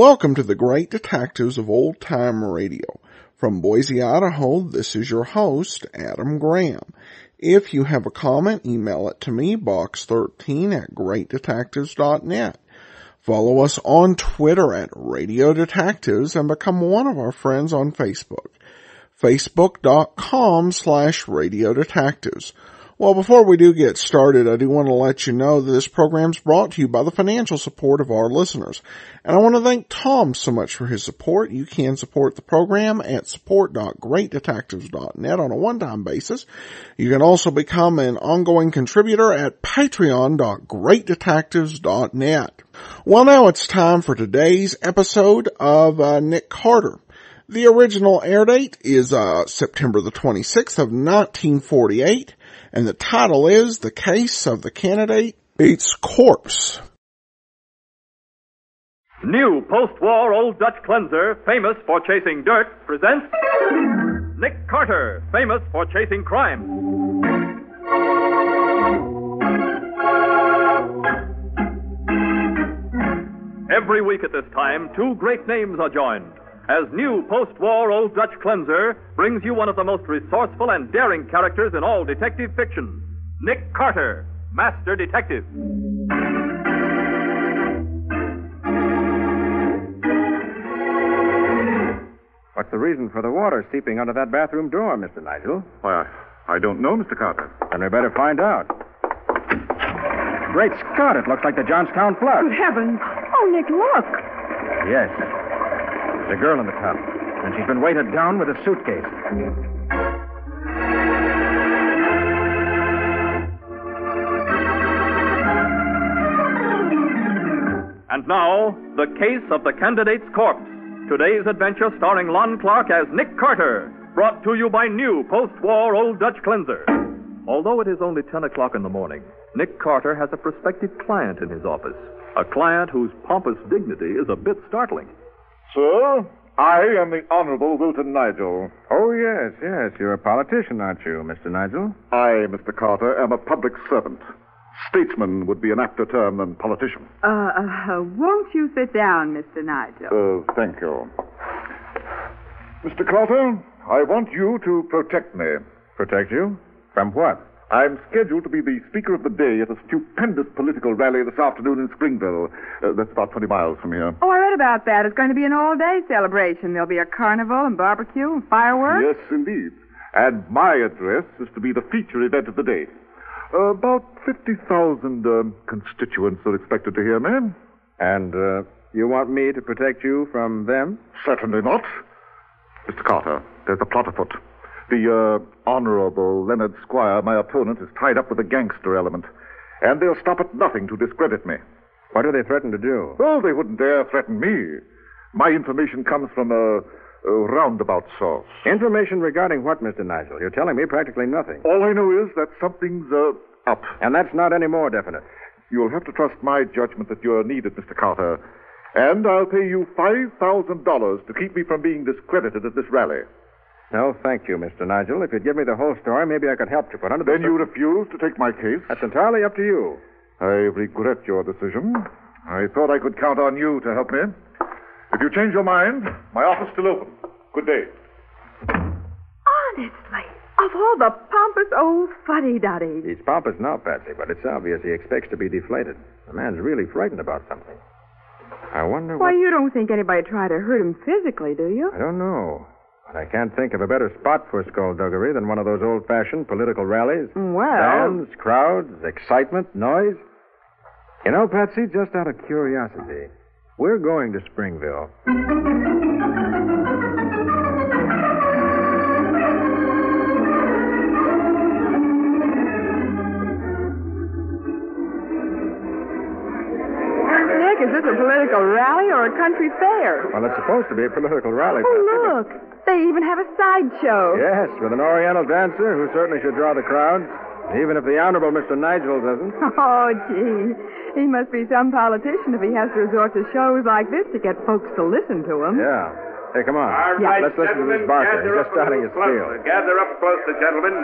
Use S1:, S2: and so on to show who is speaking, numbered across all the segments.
S1: Welcome to the Great Detectives of Old Time Radio. From Boise, Idaho, this is your host, Adam Graham. If you have a comment, email it to me, box13@greatdetectives.net. Follow us on Twitter at Radio Detectives and become one of our friends on Facebook. Facebook.com/Radio Detectives. Well, before we do get started, I do want to let you know that this program is brought to you by the financial support of our listeners. And I want to thank Tom so much for his support. You can support the program at support.greatdetectives.net on a one-time basis. You can also become an ongoing contributor at patreon.greatdetectives.net. Well, now it's time for today's episode of Nick Carter. The original air date is September the 26th of 1948. And the title is The Case of the Candidate Beats Corpse.
S2: New post-war Old Dutch cleanser, famous for chasing dirt, presents Nick Carter, famous for chasing crime. Every week at this time, two great names are joined, as new post-war Old Dutch cleanser brings you one of the most resourceful and daring characters in all detective fiction, Nick Carter, Master Detective.
S3: What's the reason for the water seeping under that bathroom door, Mr. Nigel?
S4: Why, I don't know, Mr. Carter.
S3: Then we better find out. Great Scott, it looks like the Johnstown flood.
S5: Good heavens. Oh, Nick, look.
S3: Yes. There's a girl in the tub, and she's been weighted down with a suitcase.
S2: And now, the case of the candidate's corpse. Today's adventure starring Lon Clark as Nick Carter, brought to you by new post-war Old Dutch cleanser. Although it is only 10 o'clock in the morning, Nick Carter has a prospective client in his office, a client whose pompous dignity is a bit startling.
S4: Sir, I am the Honorable Wilton Nigel.
S3: Oh, yes. You're a politician, aren't you, Mr. Nigel?
S4: I, Mr. Carter, am a public servant. Statesman would be an apter term than politician.
S5: Won't you sit down, Mr. Nigel?
S4: Thank you. Mr. Carter, I want you to protect me.
S3: Protect you? From what?
S4: I'm scheduled to be the speaker of the day at a stupendous political rally this afternoon in Springville. That's about 20 miles from here.
S5: Oh, I read about that. It's going to be an all-day celebration. There'll be a carnival and barbecue and fireworks.
S4: Yes, indeed. And my address is to be the feature event of the day. About 50,000 constituents are expected to hear me.
S3: And you want me to protect you from them?
S4: Certainly not. Mr. Carter, there's a plot afoot. The Honorable Leonard Squire, my opponent, is tied up with a gangster element. And they'll stop at nothing to discredit me.
S3: What do they threaten to do?
S4: Oh, they wouldn't dare threaten me. My information comes from a roundabout source.
S3: Information regarding what, Mr. Nigel? You're telling me practically nothing.
S4: All I know is that something's up.
S3: And that's not any more definite.
S4: You'll have to trust my judgment that you're needed, Mr. Carter. And I'll pay you $5,000 to keep me from being discredited at this rally.
S3: No, thank you, Mr. Nigel. If you'd give me the whole story, maybe I could help you. But under the
S4: Then you refuse to take my case?
S3: That's entirely up to you.
S4: I regret your decision. I thought I could count on you to help me. If you change your mind, my office is still open. Good day.
S5: Honestly, of all the pompous old fuddy-duddies.
S3: He's pompous now, Patsy, but it's obvious he expects to be deflated. The man's really frightened about something. I wonder
S5: Why, you don't think anybody tried to hurt him physically, do you?
S3: I don't know. But I can't think of a better spot for skullduggery than one of those old-fashioned political rallies.
S5: Well...
S3: Bands, crowds, excitement, noise. You know, Patsy, just out of curiosity, we're going to Springville.
S5: Nick, is this a political rally or a country fair?
S3: Well, it's supposed to be a political rally.
S5: Oh, look. They even have a sideshow.
S3: Yes, with an Oriental dancer who certainly should draw the crowds, even if the Honorable Mr. Nigel doesn't.
S5: Oh, gee. He must be some politician if he has to resort to shows like this to get folks to listen to him.
S3: Yeah. Hey, come on.
S6: All right,
S3: Let's listen to this
S6: gentlemen,
S3: barker.
S6: gather
S3: He's
S6: up
S3: just starting
S6: a
S3: his
S6: little
S3: spiel.
S6: closer. Gather up closer, gentlemen.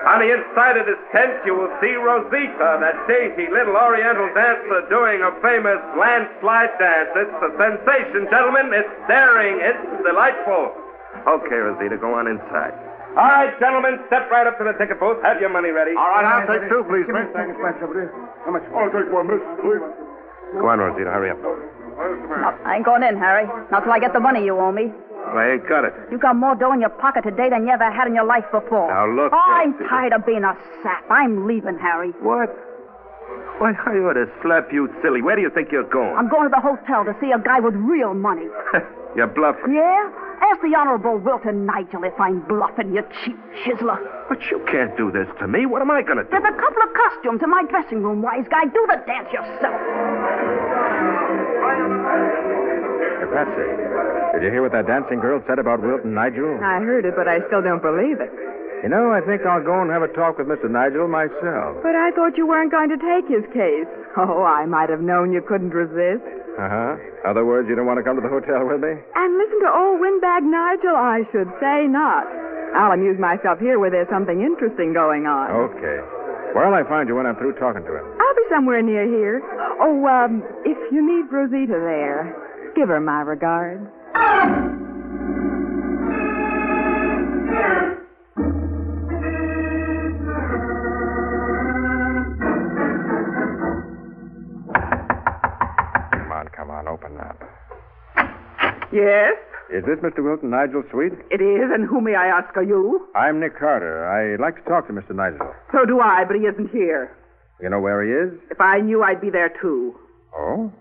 S6: On the inside of this tent, you will see Rosita, that dainty little Oriental dancer doing a famous landslide dance. It's a sensation, gentlemen. It's daring. It's delightful. Okay, Rosita, go on inside. All right, gentlemen, step right up to the ticket booth. Have your money ready.
S4: All right, I'll take two, please, miss.
S3: How much?
S4: I'll take one, miss, please.
S3: Go on, Rosita. Hurry up.
S7: I ain't going in, Harry. Not till I get the money you owe me.
S6: I ain't got it.
S7: You got more dough in your pocket today than you ever had in your life before.
S6: Now, look,
S7: Oh, I'm
S6: Rosita.
S7: tired of being a sap. I'm leaving, Harry.
S6: What? Why, I ought to slap you silly. Where do you think you're going?
S7: I'm going to the hotel to see a guy with real money.
S6: You're bluffing.
S7: Yeah? Ask the Honorable Wilton Nigel if I'm bluffing, you cheap chiseler.
S6: But you can't do this to me. What am I going to do?
S7: There's a couple of costumes in my dressing room, wise guy. Do the dance yourself.
S3: Hey, Patsy, did you hear what that dancing girl said about Wilton Nigel?
S5: I heard it, but I still don't believe it.
S3: You know, I think I'll go and have a talk with Mr. Nigel myself.
S5: But I thought you weren't going to take his case. Oh, I might have known you couldn't resist.
S3: Uh-huh. Other words, you don't want to come to the hotel with me?
S5: And listen to old Windbag Nigel, I should say not. I'll amuse myself here where there's something interesting going on.
S3: Okay. Where'll I find you when I'm through talking to him?
S5: I'll be somewhere near here. Oh, if you meet Rosita there, give her my regards.
S3: Come on, open that.
S5: Yes,
S3: Is this Mr. Wilton Nigel's suite?
S5: it is, and who may I ask are you?
S3: I'm Nick Carter. I'd like to talk to Mr. Nigel.
S5: So do I, but he isn't here.
S3: You know where he is?
S5: If I knew, I'd be there too.
S3: Oh?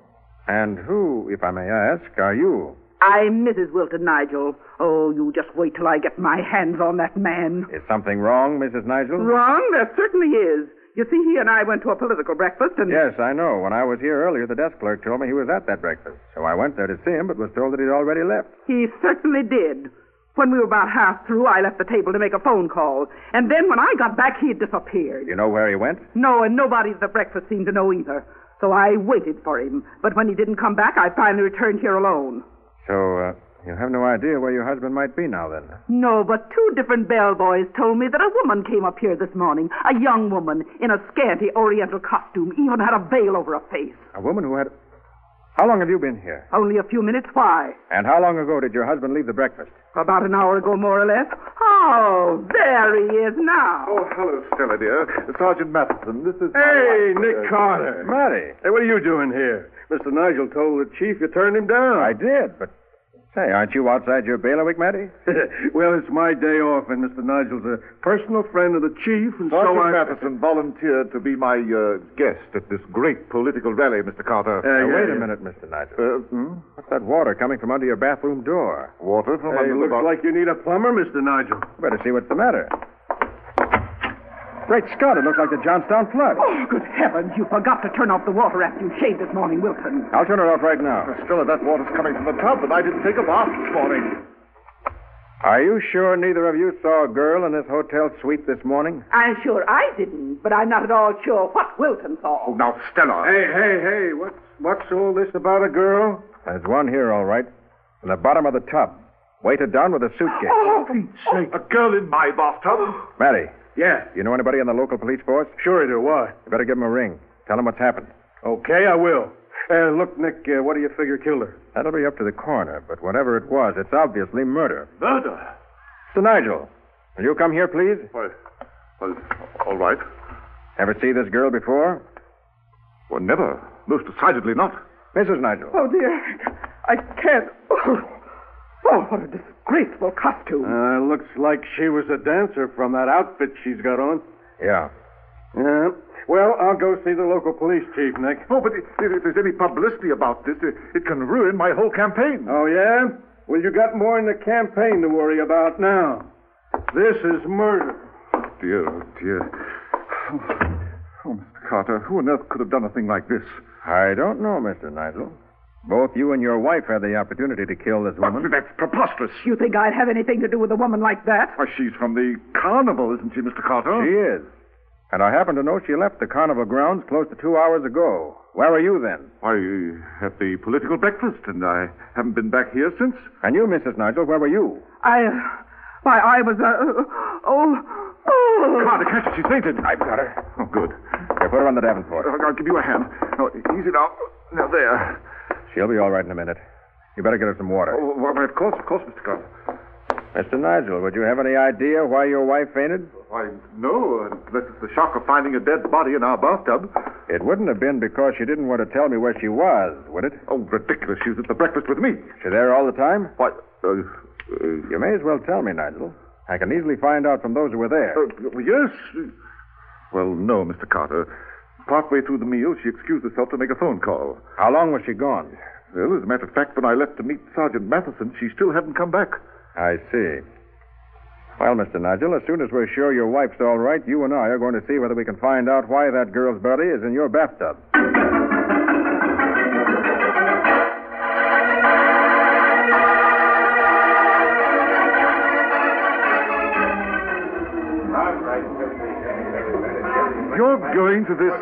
S3: And who, if I may ask, are you?
S5: I'm Mrs. Wilton Nigel. Oh, you just wait till I get my hands on that man.
S3: Is something wrong, Mrs. Nigel?
S5: Wrong? There certainly is. You see, he and I went to a political breakfast, and...
S3: Yes, I know. When I was here earlier, the desk clerk told me he was at that breakfast. So I went there to see him, but was told that he'd already left.
S5: He certainly did. When we were about half through, I left the table to make a phone call. And then when I got back, he had disappeared.
S3: You know where he went?
S5: No, and nobody at the breakfast seemed to know either. So I waited for him. But when he didn't come back, I finally returned here alone.
S3: So, you have no idea where your husband might be now, then?
S5: No, but two different bellboys told me that a woman came up here this morning. A young woman in a scanty oriental costume, even had a veil over her face.
S3: A woman who had... How long have you been here?
S5: Only a few minutes. Why?
S3: And how long ago did your husband leave the breakfast?
S5: About an hour ago, more or less. Oh, there he is now.
S4: Oh, hello, Stella, dear. Sergeant Matheson, this is...
S8: Hey, Nick Carter.
S3: Matty.
S8: Hey, what are you doing here? Mr. Nigel told the chief you turned him down.
S3: I did, but... Say, aren't you outside your bailiwick, Matty?
S8: Well, it's my day off, and Mr. Nigel's a personal friend of the chief, and
S4: Sergeant
S8: so I...
S4: Matheson volunteered to be my guest at this great political rally, Mr. Carter.
S3: Wait a minute, Mr. Nigel. What's that water coming from under your bathroom door?
S4: Water from
S8: Hey,
S4: under the
S8: looks
S4: box.
S8: like you need a plumber, Mr. Nigel.
S3: Better see what's the matter. Great Scott, it looks like the Johnstown flood.
S5: Oh, good heavens, you forgot to turn off the water after you shaved this morning, Wilton.
S3: I'll turn it off right now.
S4: Stella, that water's coming from the tub, and I didn't take a bath this morning.
S3: Are you sure neither of you saw a girl in this hotel suite this morning?
S5: I'm sure I didn't, but I'm not at all sure what Wilton saw.
S4: Oh, now, Stella.
S8: Hey, what's all this about a girl?
S3: There's one here, all right. In the bottom of the tub. Weighted down with a suitcase.
S4: Oh, for Pete's sake. A girl in my bathtub?
S3: Matty,
S8: Yeah,
S3: you know anybody in the local police force?
S8: sure I do. Why?
S3: You better give them a ring. Tell them what's happened.
S8: Okay, I will. Look, Nick, what do you figure killed her?
S3: That'll be up to the coroner, but whatever it was, it's obviously murder.
S4: Murder?
S3: Mr. Nigel, will you come here, please?
S4: Well, all right.
S3: Ever see this girl before?
S4: Well, never. Most decidedly not.
S3: Mrs. Nigel.
S5: Oh, dear. I can't. Oh, what a disgraceful costume.
S8: Looks like she was a dancer from that outfit she's got on.
S3: Yeah.
S8: Yeah. Well, I'll go see the local police chief, Nick.
S4: Oh, but if there's any publicity about this, it can ruin my whole campaign.
S8: Oh, yeah? Well, you got more in the campaign to worry about now. This is murder.
S4: Dear, oh, dear. Oh, Mr. Carter, who on earth could have done a thing like this?
S3: I don't know, Mr. Nigel. Both you and your wife had the opportunity to kill this woman.
S4: That's preposterous.
S5: You think I'd have anything to do with a woman like that?
S4: Why, she's from the carnival, isn't she, Mr. Carter?
S3: She is. And I happen to know she left the carnival grounds close to 2 hours ago. Where were you then?
S4: Why, at the political breakfast, and I haven't been back here since.
S3: And you, Mrs. Nigel, where were you?
S5: I was,
S4: Carter, catch her. She's fainted.
S3: I've got her.
S4: Oh, good.
S3: Here, put her on the Davenport.
S4: I'll give you a hand. Oh, easy now. Now, there.
S3: She'll be all right in a minute. You better get her some water.
S4: Oh, well, of course, Mr. Carter.
S3: Mr. Nigel, would you have any idea why your wife fainted?
S4: Why, no, unless it's the shock of finding a dead body in our bathtub.
S3: It wouldn't have been because she didn't want to tell me where she was, would it?
S4: Oh, ridiculous. She was at the breakfast with me.
S3: She there all the time?
S4: Why,
S3: You may as well tell me, Nigel. I can easily find out from those who were there.
S4: yes. Well, no, Mr. Carter. Partway through the meal, she excused herself to make a phone call.
S3: How long was she gone?
S4: Well, as a matter of fact, when I left to meet Sergeant Matheson, she still hadn't come back.
S3: I see. Well, Mr. Nigel, as soon as we're sure your wife's all right, you and I are going to see whether we can find out why that girl's body is in your bathtub.
S4: You're going to this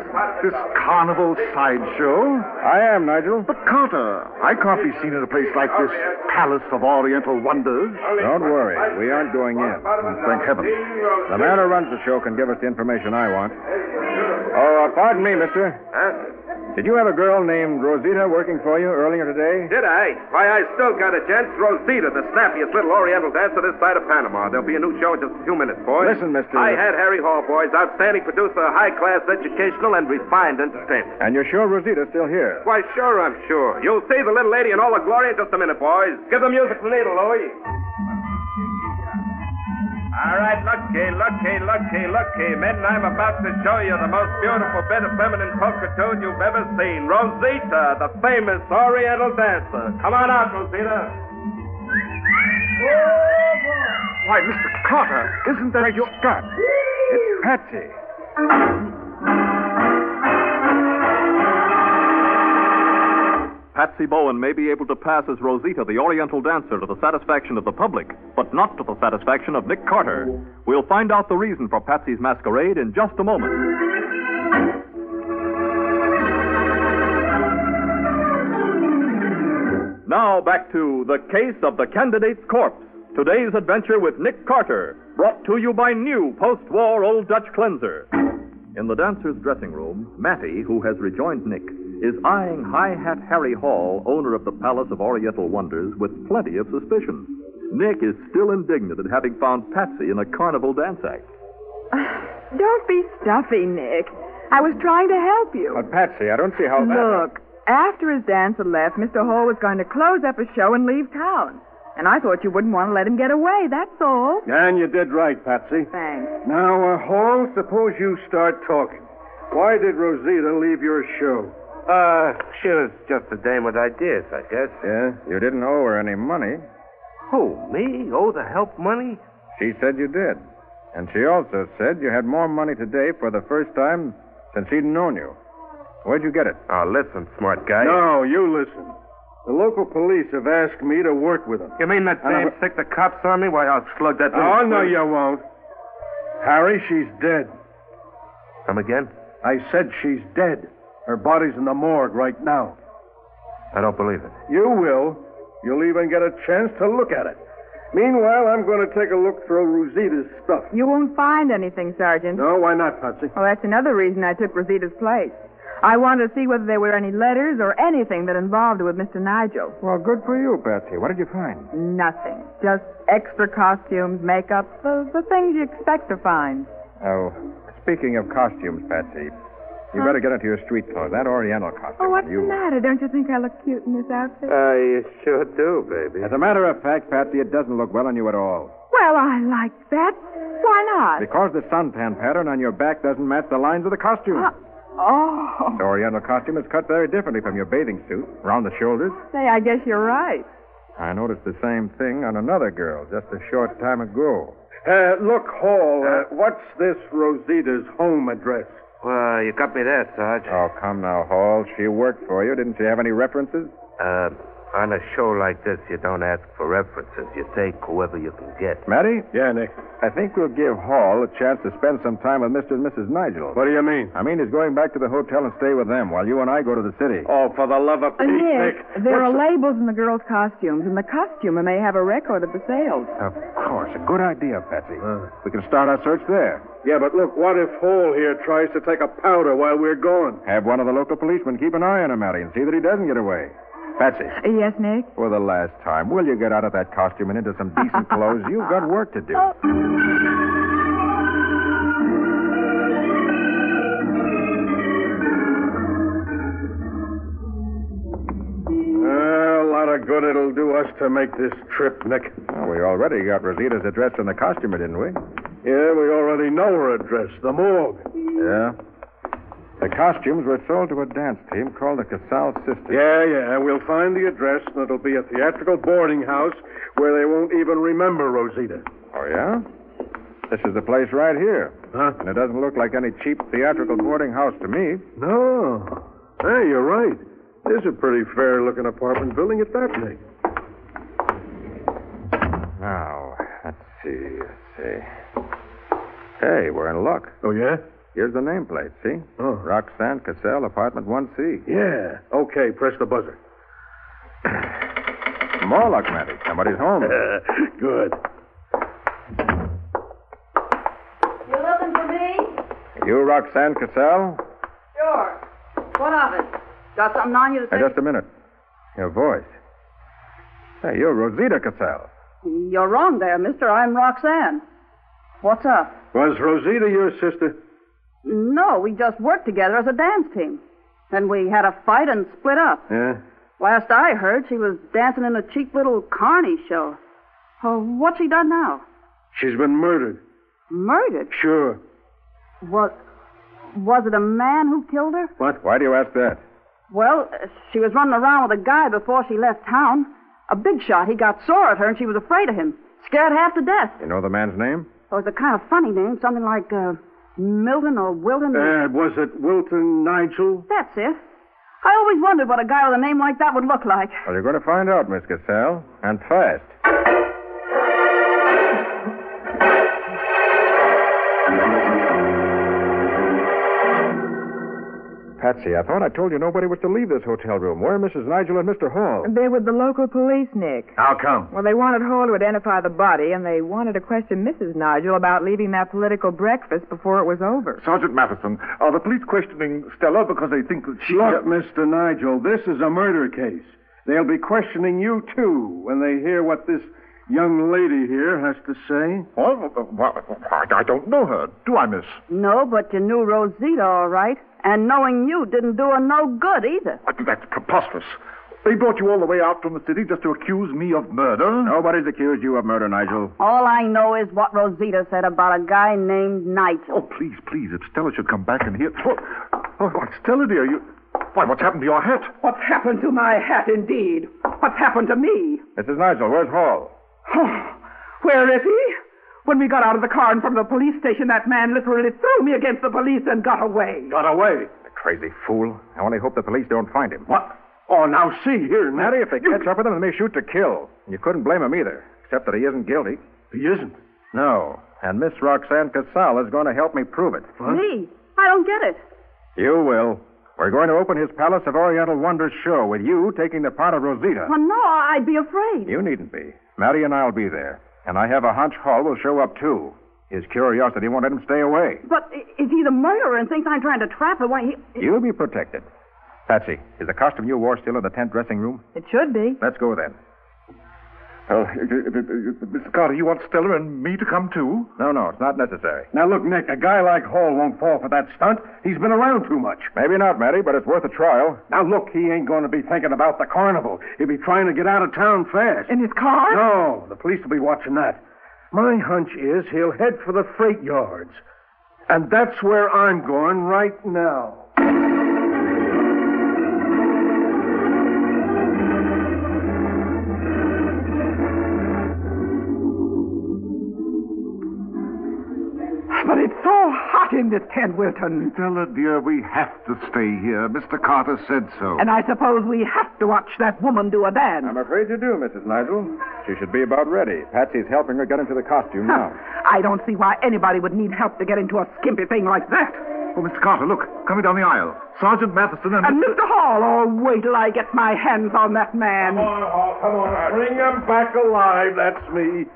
S4: carnival sideshow?
S3: I am, Nigel.
S4: But, Carter, I can't be seen in a place like this Palace of Oriental Wonders.
S3: Don't worry. We aren't going in.
S4: Thank heaven.
S3: The man who runs the show can give us the information I want. Oh, pardon me, mister.
S6: Huh?
S3: Did you have a girl named Rosita working for you earlier today?
S6: Did I? Why, I still got a chance. Rosita, the snappiest little Oriental dancer this side of Panama. There'll be a new show in just a few minutes, boys.
S3: Listen, mister.
S6: I had Harry Hall, boys. Outstanding producer, high-class educational and refined entertainment.
S3: And you're sure Rosita's still here?
S6: Why, sure, I'm sure. You'll see the little lady in all her glory in just a minute, boys. Give the music the needle, Louie. All right, looky, men. I'm about to show you the most beautiful bit of feminine pulchritude you've ever seen. Rosita, the famous Oriental dancer. Come on out, Rosita.
S4: Why, Mr. Carter, isn't that your...
S3: Scott, it's Patsy.
S2: Patsy Bowen may be able to pass as Rosita, the Oriental dancer, to the satisfaction of the public, but not to the satisfaction of Nick Carter. We'll find out the reason for Patsy's masquerade in just a moment. Now back to The Case of the Candidate's Corpse. Today's adventure with Nick Carter, brought to you by new post-war Old Dutch Cleanser. In the dancer's dressing room, Mattie, who has rejoined Nick, is eyeing High Hat Harry Hall, owner of the Palace of Oriental Wonders, with plenty of suspicion. Nick is still indignant at having found Patsy in a carnival dance act.
S9: Don't be stuffy, Nick. I was trying to help you.
S3: But, Patsy, I don't see how...
S9: Look, after his dancer left, Mr. Hall was going to close up his show and leave town. And I thought you wouldn't want to let him get away, that's all.
S8: And you did right, Patsy.
S9: Thanks.
S8: Now, Hall, suppose you start talking. Why did Rosita leave your show?
S6: She was just a dame with ideas, I guess.
S3: Yeah? You didn't owe her any money.
S6: Who, me? Owe the help money?
S3: She said you did. And she also said you had more money today for the first time since she'd known you. Where'd you get it?
S6: Oh, listen, smart guy.
S8: No, you listen. The local police have asked me to work with them.
S6: You mean that dame stick the cops on me? Why, I'll slug that...
S8: Oh, no, you won't. Harry, she's dead.
S6: Come again?
S8: I said she's dead. Her body's in the morgue right now.
S6: I don't believe it.
S8: You will. You'll even get a chance to look at it. Meanwhile, I'm going to take a look through Rosita's stuff.
S9: You won't find anything, Sergeant.
S8: No, why not, Patsy?
S9: Well, that's another reason I took Rosita's place. I wanted to see whether there were any letters or anything that involved her with Mr. Nigel.
S3: Well, good for you, Patsy. What did you find?
S9: Nothing. Just extra costumes, makeup, the things you expect to find.
S3: Oh, speaking of costumes, Patsy, you better get into your street clothes. That Oriental costume.
S9: Oh, what's the matter? Don't you think I look cute in this outfit?
S6: You sure do, baby.
S3: As a matter of fact, Patsy, it doesn't look well on you at all.
S9: Well, I like that. Why not?
S3: Because the suntan pattern on your back doesn't match the lines of the costume.
S9: Oh.
S3: The Oriental costume is cut very differently from your bathing suit, around the shoulders.
S9: Say, I guess you're right.
S3: I noticed the same thing on another girl just a short time ago.
S8: Look, Hall, what's this Rosita's home address?
S6: Well, you got me there, Sarge.
S3: Oh, come now, Hall. She worked for you. Didn't she have any references?
S6: On a show like this, you don't ask for references. You take whoever you can get.
S3: Matty?
S8: Yeah, Nick.
S3: I think we'll give Hall a chance to spend some time with Mr. and Mrs. Nigel.
S8: What do you mean?
S3: I mean, he's going back to the hotel and stay with them while you and I go to the city.
S8: Oh, for the love of Pete, Nick.
S9: There are labels in the girls' costumes, and the costumer may have a record of the sales.
S3: Of course. A good idea, Patsy. We can start our search there.
S8: Yeah, but look, what if Hall here tries to take a powder while we're gone?
S3: Have one of the local policemen keep an eye on him, Matty, and see that he doesn't get away. Patsy.
S9: Yes, Nick?
S3: For the last time, will you get out of that costume and into some decent clothes? You've got work to do.
S8: A lot of good it'll do us to make this trip, Nick.
S3: Well, we already got Rosita's address from the costumer, didn't we?
S8: Yeah, we already know her address, the morgue.
S3: Yeah. The costumes were sold to a dance team called the Casal Sisters.
S8: Yeah, we'll find the address, and it'll be a theatrical boarding house where they won't even remember Rosita.
S3: Oh, yeah? This is the place right here.
S8: Huh?
S3: And it doesn't look like any cheap theatrical boarding house to me.
S8: No. Hey, you're right. This is a pretty fair-looking apartment building at that, Nick.
S3: Now, let's see. Hey, we're in luck.
S8: Oh, yeah?
S3: Here's the nameplate, see?
S8: Oh.
S3: Roxanne Cassell, apartment 1C.
S8: Yeah. Okay, press the buzzer.
S3: More luck, Matty. Somebody's home.
S8: Good.
S7: You looking for me?
S3: You Roxanne Cassell?
S7: Sure. What of it? Got something on you to say?
S3: Hey, just a minute. Your voice. Hey, you're Rosita Cassell.
S7: You're wrong there, mister. I'm Roxanne. What's up?
S8: Was Rosita your sister?
S7: No, we just worked together as a dance team. Then we had a fight and split up.
S8: Yeah?
S7: Last I heard, she was dancing in a cheap little carny show. Oh, what's she done now?
S8: She's been murdered.
S7: Murdered?
S8: Sure.
S7: Was it a man who killed her?
S8: What?
S3: Why do you ask that?
S7: Well, she was running around with a guy before she left town. A big shot. He got sore at her, and she was afraid of him. Scared half to death.
S3: You know the man's name?
S7: Oh, it's a kind of funny name. Something like, Milton or Wilton.
S8: Was it Wilton Nigel?
S7: That's it. I always wondered what a guy with a name like that would look like.
S3: Well, you're going to find out, Miss Cassell. And fast. Patsy, I thought I told you nobody was to leave this hotel room. Where are Mrs. Nigel and Mr. Hall?
S9: They're with the local police, Nick.
S8: How come?
S9: Well, they wanted Hall to identify the body, and they wanted to question Mrs. Nigel about leaving that political breakfast before it was over.
S4: Sergeant Matheson, are the police questioning Stella because they think that she...
S8: Look, Mr. Nigel, this is a murder case. They'll be questioning you, too, when they hear what this young lady here has to say.
S4: Well, I don't know her. Do I, miss?
S7: No, but you knew Rosita all right. And knowing you didn't do her no good either.
S4: That's preposterous. They brought you all the way out from the city just to accuse me of murder?
S3: Nobody's accused you of murder, Nigel.
S7: All I know is what Rosita said about a guy named Nigel.
S4: Oh, please, if Stella should come back and hear... Oh, Stella, dear, you... Why, what's happened to your hat?
S5: What's happened to my hat, indeed? What's happened to me?
S3: Mrs. Nigel, where's Hall?
S5: Where is he? When we got out of the car and from the police station, that man literally threw me against the police and got away.
S8: Got away?
S3: The crazy fool. I only hope the police don't find him.
S8: What? Oh, now see here,
S3: Matty, if they catch up with him, they may shoot to kill. You couldn't blame him either, except that he isn't guilty.
S8: He isn't?
S3: No. And Miss Roxanne Cassell is going to help me prove it.
S8: What?
S7: Me? I don't get it.
S3: You will. We're going to open his Palace of Oriental Wonders show with you taking the part of Rosita.
S7: Well, no, I'd be afraid.
S3: You needn't be. Matty and I'll be there. And I have a hunch Hall will show up, too. His curiosity won't let him stay away.
S7: But if he's a murderer and thinks I'm trying to trap him, why,
S3: You'll be protected. Patsy, is the costume you wore still in the tent dressing room?
S9: It should be.
S3: Let's go then.
S4: Mr. Carter, you want Stella and me to come, too?
S3: No, it's not necessary.
S8: Now, look, Nick, a guy like Hall won't fall for that stunt. He's been around too much.
S3: Maybe not, Matty, but it's worth a trial.
S8: Now, look, he ain't going to be thinking about the carnival. He'll be trying to get out of town fast.
S5: In his car?
S8: No, the police will be watching that. My hunch is he'll head for the freight yards. And that's where I'm going right now.
S5: But it's so hot not in this tent, Wilton.
S4: Stella, dear, we have to stay here. Mr. Carter said so.
S5: And I suppose we have to watch that woman do a dance.
S3: I'm afraid you do, Mrs. Nigel. She should be about ready. Patsy's helping her get into the costume now.
S5: I don't see why anybody would need help to get into a skimpy thing like that.
S4: Oh, Mr. Carter, look. Coming down the aisle. Sergeant Matheson and...
S5: And Mr. Hall, oh, wait till I get my hands on that man.
S8: Come on, Hall, come on. Bring him back alive. That's me.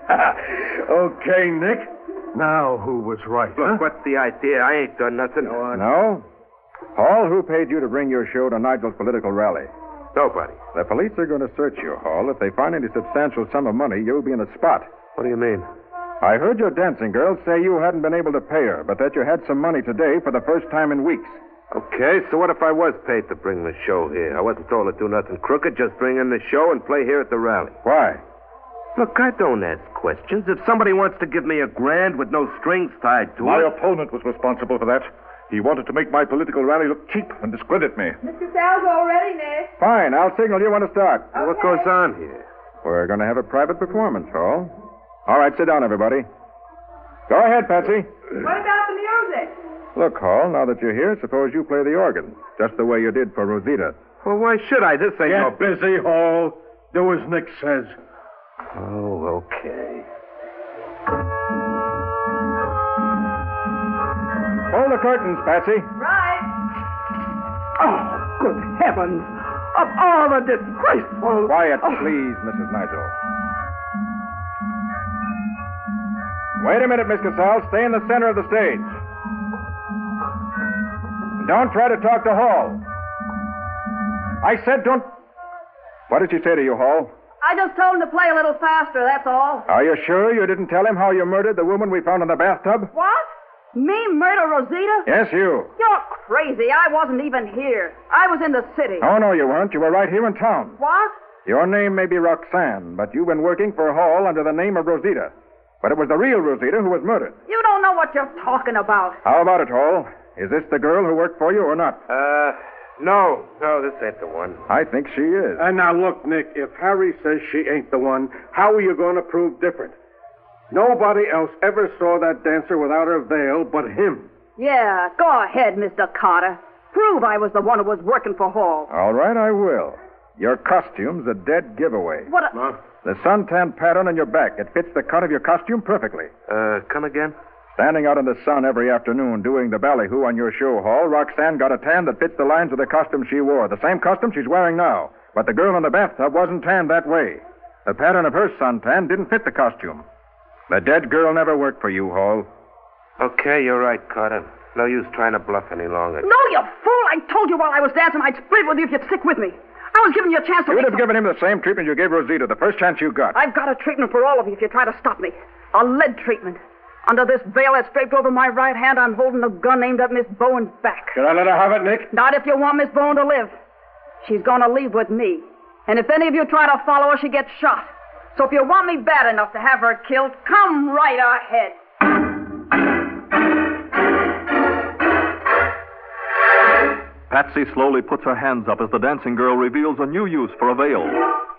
S8: Okay, Nick. Now, who was right?
S6: Look, what's the idea? I ain't done nothing.
S3: No? Hall, who paid you to bring your show to Nigel's political rally?
S6: Nobody.
S3: The police are going to search you, Hall. If they find any substantial sum of money, you'll be in the spot.
S6: What do you mean?
S3: I heard your dancing girl say you hadn't been able to pay her, but that you had some money today for the first time in weeks.
S6: Okay, so what if I was paid to bring the show here? I wasn't told to do nothing crooked, just bring in the show and play here at the rally.
S3: Why?
S6: Look, I don't ask questions. If somebody wants to give me $1,000 with no strings tied to
S4: My
S6: it...
S4: opponent was responsible for that. He wanted to make my political rally look cheap and discredit me.
S9: Mr. Sal's all ready, Nick.
S3: Fine, I'll signal you when to start.
S9: Okay.
S6: What goes on here?
S3: We're going to have a private performance, Hall. All right, sit down, everybody. Go ahead, Patsy.
S9: What about the music?
S3: Look, Hall, now that you're here, suppose you play the organ, just the way you did for Rosita.
S6: Well, why should I? This ain't no...
S8: Get busy, Hall. Do as Nick says.
S6: Oh, okay.
S3: Pull the curtains, Patsy.
S9: Right.
S5: Oh, good heavens. Of all the disgraceful...
S3: Quiet, please, Mrs. Nigel. Wait a minute, Miss Casal. Stay in the center of the stage. Don't try to talk to Hall. I said don't... What did she say to you, Hall?
S7: I just told him to play a little faster, that's all.
S3: Are you sure you didn't tell him how you murdered the woman we found in the bathtub?
S7: What? Me murder Rosita?
S3: Yes, you.
S7: You're crazy. I wasn't even here. I was in the city.
S3: Oh, no, you weren't. You were right here in town.
S7: What?
S3: Your name may be Roxanne, but you've been working for Hall under the name of Rosita. But it was the real Rosita who was murdered.
S7: You don't know what you're talking about.
S3: How about it, Hall? Is this the girl who worked for you or not?
S6: No, this ain't the one.
S3: I think she is.
S8: And now, look, Nick, if Harry says she ain't the one, how are you going to prove different? Nobody else ever saw that dancer without her veil but him.
S7: Yeah, go ahead, Mr. Carter. Prove I was the one who was working for Hall.
S3: All right, I will. Your costume's a dead giveaway.
S7: What a...
S8: Huh?
S3: The suntan pattern on your back, it fits the cut of your costume perfectly.
S6: Come again?
S3: Standing out in the sun every afternoon doing the ballyhoo on your show, Hall, Roxanne got a tan that fits the lines of the costume she wore. The same costume she's wearing now. But the girl in the bathtub wasn't tanned that way. The pattern of her suntan didn't fit the costume. The dead girl never worked for you, Hall.
S6: Okay, you're right, Carter. No use trying to bluff any longer.
S7: No, you fool! I told you while I was dancing I'd split with you if you'd stick with me. I was giving you a chance to...
S3: You would have given him the same treatment you gave Rosita the first chance you got.
S7: I've got a treatment for all of you if you try to stop me. A lead treatment. Under this veil that's draped over my right hand, I'm holding a gun aimed at Miss Bowen's back.
S8: Can I let her have it, Nick?
S7: Not if you want Miss Bowen to live. She's going to leave with me. And if any of you try to follow her, she gets shot. So if you want me bad enough to have her killed, come right ahead.
S2: Patsy slowly puts her hands up as the dancing girl reveals a new use for a veil.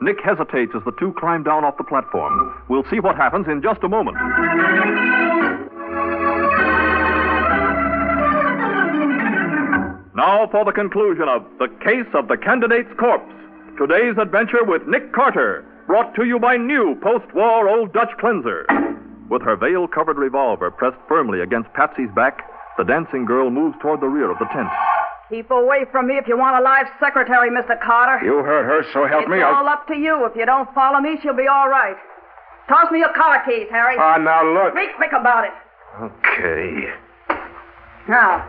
S2: Nick hesitates as the two climb down off the platform. We'll see what happens in just a moment. Now for the conclusion of The Case of the Candidate's Corpse. Today's adventure with Nick Carter, brought to you by new post-war Old Dutch cleanser. With her veil-covered revolver pressed firmly against Patsy's back, the dancing girl moves toward the rear of the tent.
S7: Keep away from me if you want a live secretary, Mr. Carter.
S3: You heard her, so help me.
S7: It's all up to you. If you don't follow me, she'll be all right. Toss me your collar keys, Harry.
S3: Now look.
S7: Be quick about it.
S6: Okay.
S7: Now,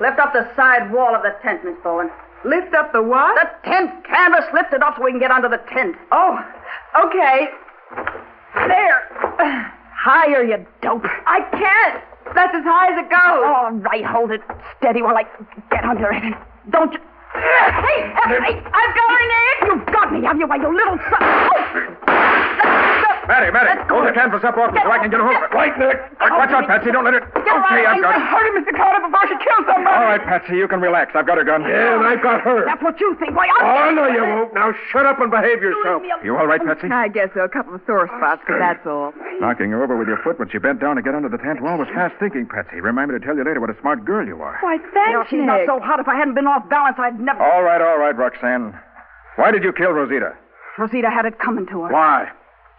S7: lift up the side wall of the tent, Miss Bowen.
S9: Lift up the what?
S7: The tent canvas. Lift it up so we can get under the tent.
S9: Oh, okay.
S7: There. Higher, you dope.
S9: I can't. That's as high as it goes.
S7: All right, hold it steady while I get under it. Don't you... Hey, I've got her, Nick. You've got me, have you, why, you little son... Oh.
S3: Matty, hold the canvas up off me so I can get a hold of it. Right, Nick. Watch out, Patsy. Don't let it... Okay, I've got it.
S5: Hurry, Mr. Carter, before she kills somebody.
S3: All right, Patsy, you can relax. I've got her gun.
S8: Yeah, and I've got her.
S5: That's what you think. Why,
S8: Oh, no, you won't. Now shut up and behave yourself.
S3: You all right, Patsy?
S9: I guess so. A couple of sore spots, but that's all.
S3: Knocking her over with your foot when she bent down to get under the tent wall was fast thinking, Patsy. Remind me to tell you later what a smart girl you are.
S9: Why, thanks,
S7: She's
S9: Nick.
S7: not so hot. If I hadn't been off balance, I'd never...
S3: All right, Roxanne. Why did you kill Rosita?
S7: Rosita had it coming to her.
S3: Why?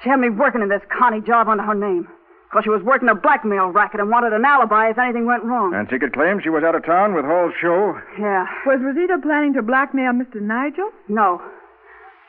S7: She had me working in this Connie job under her name. Because she was working a blackmail racket and wanted an alibi if anything went wrong.
S3: And she could claim she was out of town with Hall's show?
S7: Yeah.
S9: Was Rosita planning to blackmail Mr. Nigel?
S7: No.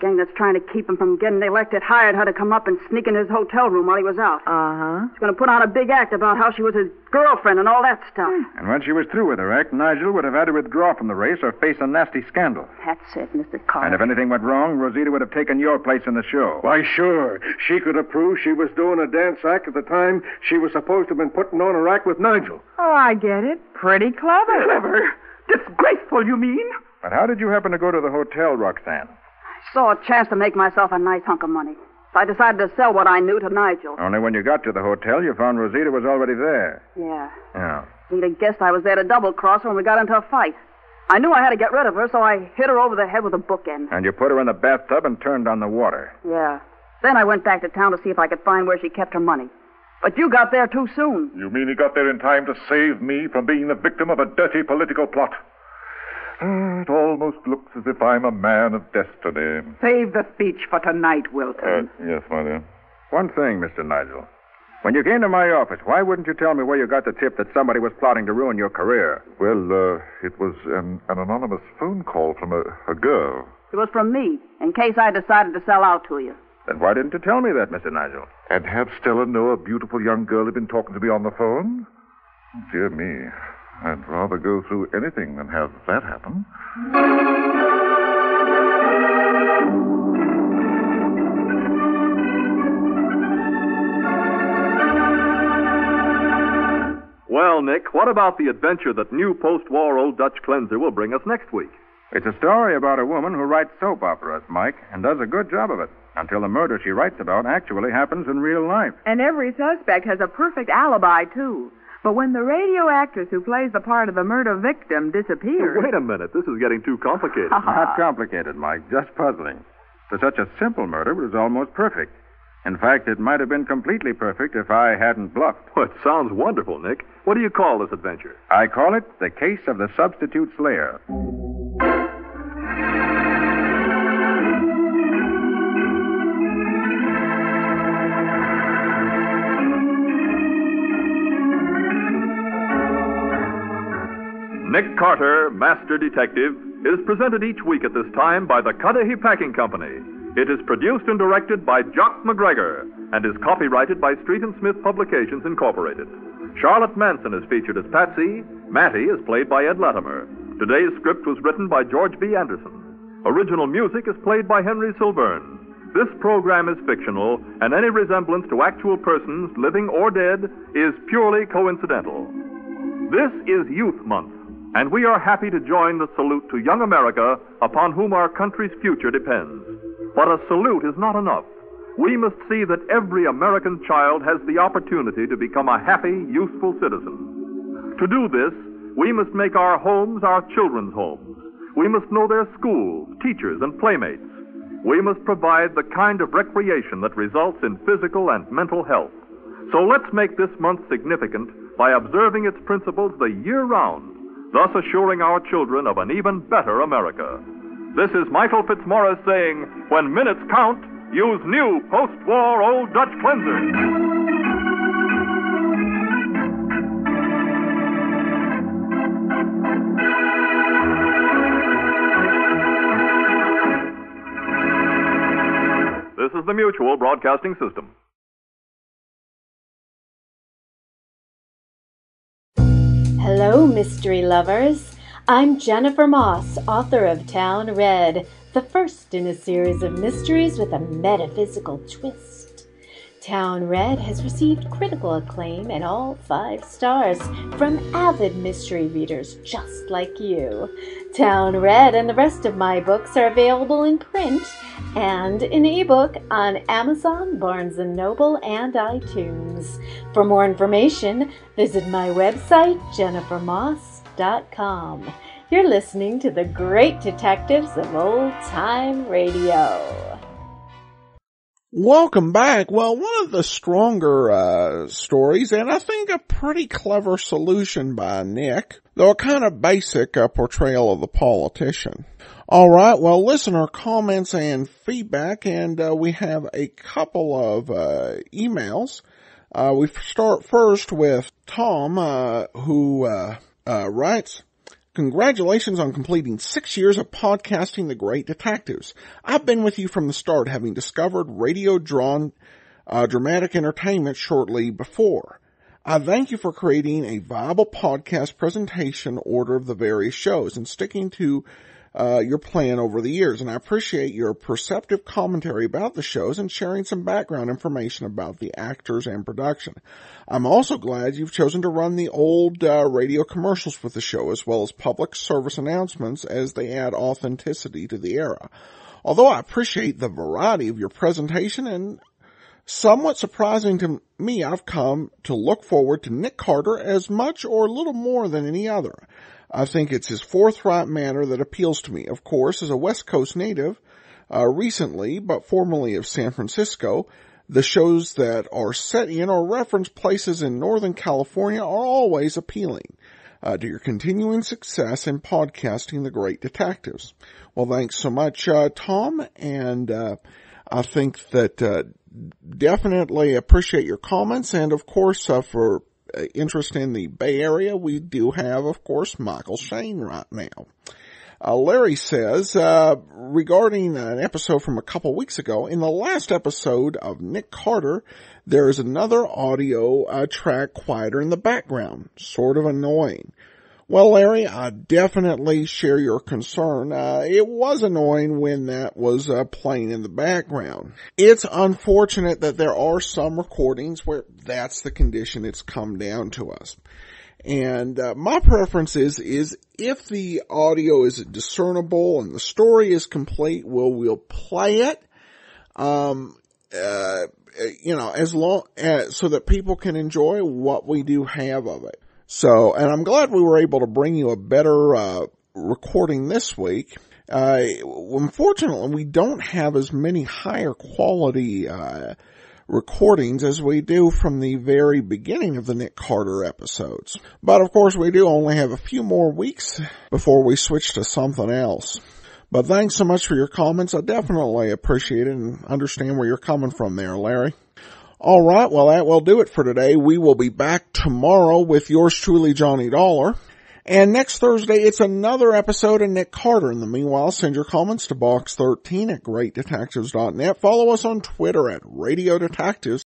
S7: Gang that's trying to keep him from getting elected hired her to come up and sneak in his hotel room while he was out.
S9: Uh-huh.
S7: She's going to put on a big act about how she was his girlfriend and all that stuff.
S3: And when she was through with her act, Nigel would have had to withdraw from the race or face a nasty scandal.
S7: That's it, Mr. Carter.
S3: And if anything went wrong, Rosita would have taken your place in the show.
S8: Why, sure. She could have proved she was doing a dance act at the time she was supposed to have been putting on her act with Nigel.
S9: Oh, I get it. Pretty clever.
S5: Clever. Disgraceful, you mean?
S3: But how did you happen to go to the hotel, Roxanne?
S7: I saw a chance to make myself a nice hunk of money. So I decided to sell what I knew to Nigel.
S3: Only when you got to the hotel, you found Rosita was already there.
S7: Yeah.
S3: Yeah.
S7: He'd have guessed I was there to double-cross her when we got into a fight. I knew I had to get rid of her, so I hit her over the head with a bookend.
S3: And you put her in the bathtub and turned on the water.
S7: Yeah. Then I went back to town to see if I could find where she kept her money. But you got there too soon.
S4: You mean he got there in time to save me from being the victim of a dirty political plot? It almost looks as if I'm a man of destiny.
S5: Save the speech for tonight, Wilton.
S4: Yes, my dear.
S3: One thing, Mr. Nigel. When you came to my office, why wouldn't you tell me where you got the tip that somebody was plotting to ruin your career?
S4: Well, it was an anonymous phone call from a girl.
S7: It was from me, in case I decided to sell out to you.
S3: Then why didn't you tell me that, Mr. Nigel?
S4: And have Stella know a beautiful young girl had been talking to me on the phone? Dear me. I'd rather go through anything than have that happen.
S2: Well, Nick, what about the adventure that new post-war Old Dutch Cleanser will bring us next week?
S3: It's a story about a woman who writes soap operas, Mike, and does a good job of it, until the murder she writes about actually happens in real life.
S9: And every suspect has a perfect alibi, too. But when the radio actress who plays the part of the murder victim disappears...
S2: Wait a minute. This is getting too complicated.
S3: Not complicated, Mike, just puzzling. For such a simple murder, it was almost perfect. In fact, it might have been completely perfect if I hadn't bluffed.
S2: Well, it sounds wonderful, Nick. What do you call this adventure?
S3: I call it The Case of the Substitute Slayer.
S2: Nick Carter, Master Detective, is presented each week at this time by the Cudahy Packing Company. It is produced and directed by Jock McGregor and is copyrighted by Street and Smith Publications, Incorporated. Charlotte Manson is featured as Patsy. Matty is played by Ed Latimer. Today's script was written by George B. Anderson. Original music is played by Henry Silverne. This program is fictional, and any resemblance to actual persons, living or dead, is purely coincidental. This is Youth Month, and we are happy to join the salute to young America, upon whom our country's future depends. But a salute is not enough. We must see that every American child has the opportunity to become a happy, useful citizen. To do this, we must make our homes our children's homes. We must know their schools, teachers, and playmates. We must provide the kind of recreation that results in physical and mental health. So let's make this month significant by observing its principles the year round, thus assuring our children of an even better America. This is Michael Fitzmaurice saying, when minutes count, use new post-war Old Dutch Cleanser. This is the Mutual Broadcasting System.
S10: Hello, mystery lovers. I'm Jennifer Moss, author of Town Red, the first in a series of mysteries with a metaphysical twist. Town Red has received critical acclaim and all 5 stars from avid mystery readers just like you. Town Red and the rest of my books are available in print and in ebook on Amazon, Barnes & Noble, and iTunes. For more information, visit my website, jennifermoss.com. You're listening to the Great Detectives of Old Time Radio.
S1: Welcome back. Well, one of the stronger stories, and I think a pretty clever solution by Nick, though a kind of basic portrayal of the politician. All right, well, listener comments and feedback, and we have a couple of emails. We start first with Tom, who writes, "Congratulations on completing 6 years of podcasting The Great Detectives. I've been with you from the start, having discovered radio-drawn dramatic entertainment shortly before. I thank you for creating a viable podcast presentation order of the various shows and sticking to your plan over the years, and I appreciate your perceptive commentary about the shows and sharing some background information about the actors and production. I'm also glad you've chosen to run the old radio commercials with the show, as well as public service announcements, as they add authenticity to the era. Although I appreciate the variety of your presentation, and somewhat surprising to me, I've come to look forward to Nick Carter as much or little more than any other. I think it's his forthright manner that appeals to me. Of course, as a West Coast native, recently, but formerly of San Francisco, the shows that are set in or reference places in Northern California are always appealing. To your continuing success in podcasting The Great Detectives." Well, thanks so much, Tom, and I think that definitely appreciate your comments, and of course, for interest in the Bay Area, we do have, of course, Michael Shane right now. Larry says, regarding an episode from a couple weeks ago, in the last episode of Nick Carter, there is another audio track quieter in the background, sort of annoying. Well, Larry, I definitely share your concern. It was annoying when that was playing in the background. It's unfortunate that there are some recordings where that's the condition it's come down to us. And my preference is if the audio is discernible and the story is complete, we'll play it. As long as so that people can enjoy what we do have of it. So, and I'm glad we were able to bring you a better recording this week. Unfortunately, we don't have as many higher quality recordings as we do from the very beginning of the Nick Carter episodes. But of course, we do only have a few more weeks before we switch to something else. But thanks so much for your comments. I definitely appreciate it and understand where you're coming from there, Larry. All right, well, that will do it for today. We will be back tomorrow with yours truly, Johnny Dollar. And next Thursday, it's another episode of Nick Carter. In the meanwhile, send your comments to box13 at greatdetectives.net. Follow us on Twitter at Radio Detectives.